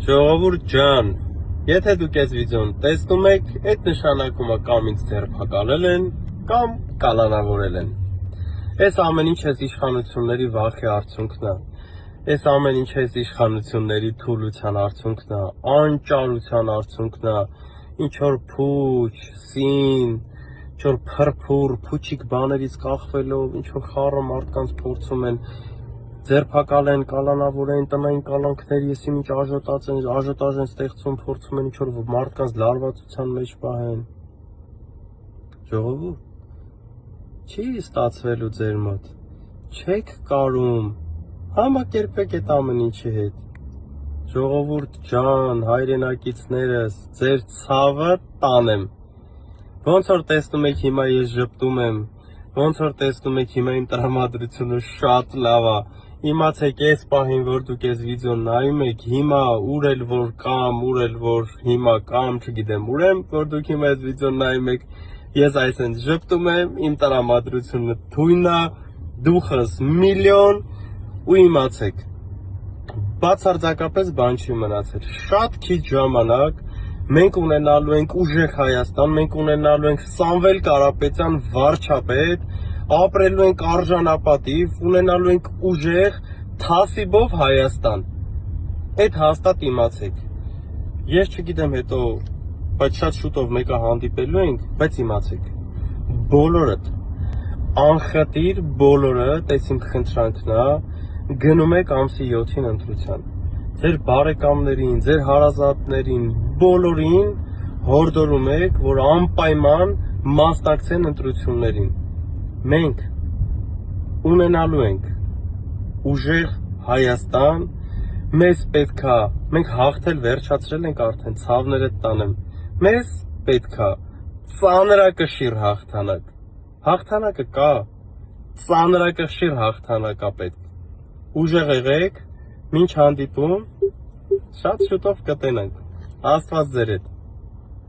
Ժողովուրդ ջան, եթե դուք այս վիդեոն տեսնում եք, այդ նշանակում է կամ ինձ ձերբակալել են, կամ կալանավորել են։ Այս ամեն ինչ այս իշխանությունների վախի արդյունքն է։ Այս ամեն ինչ այս իշխանությունների թուլության արդյունքն է, անճարության արդյունքն է, ինչ որ փուչ, սին, ինչ որ փրփուր, փուչիկ բաներից կախվելով, ինչ որ խառը մարդկանց փորձում են ձերբակալեն, կալանավորեն, տնային կալանքների, եսի ինչ աժոտաժ են ստեղծում, փորձում են ինչ որ մարդկանց լարվածության մեջ պահեն։ Ժողովուրդ, չի ստացվելու ձեր մոտ, չեք կարում, համակերպեք այդ ամեն ինչի հետ։ Ժողովուրդ ջան, հայրենակիցներս, ձեր ցավը տանեմ։ Ոնց որ տեսնում եք հիմա ես ժպտում եմ, ոնց որ տեսնում եք հիմա իմ տրամադրությունը շատ լավ է։ Իմացեք այս պահին, որ դուք այս վիդեոն նայում եք, հիմա ուր էլ որ կամ, ուր էլ որ հիմա կամ, չգիտեմ ուր եմ, որ դուք հիմա այս վիդեոն նայում եք, ես այսպես ժպտում եմ, իմ տրամադրությունը թույն է, դուխս միլիոն ու իմացեք, բացարձակապես բան չի մնացել, շատ քիչ ժամանակ մենք ունենալու ենք ուժեղ Հայաստան, մենք ունենալու ենք Սամվել Կարապետյան վարչապետ, ապրելու ենք արժանապատիվ, ունենալու ենք ուժեղ թասիբով Հայաստան, այդ հաստատ իմացեք, ես չգիտեմ հետո, բայց շատ շուտով մեկը հանդիպելու ենք, բայց իմացեք, բոլորդ, անխտիր բոլորդ, այս իմ խնդրանքն է, գնում եք ամսի 7-ին ընտրության, ձեր բարեկամներին, ձեր հարազատներին, բոլորին հորդորում եք, որ անպայման մասնակցեն ընտրություններին, մենք ունենալու ենք ուժեղ Հայաստան, մեզ պետքա, մենք հաղթել վերջացրել ենք արդեն, ցավներդ տանեմ, մեզ պետքա ծանրակշիռ հաղթանակ, հաղթանակը կա, ծանրակշիռ հաղթանակա պետք, ուժեղ եղեք, մինչ հանդիպում, շատ շուտով կտենանք, Աստված ձեր հետ։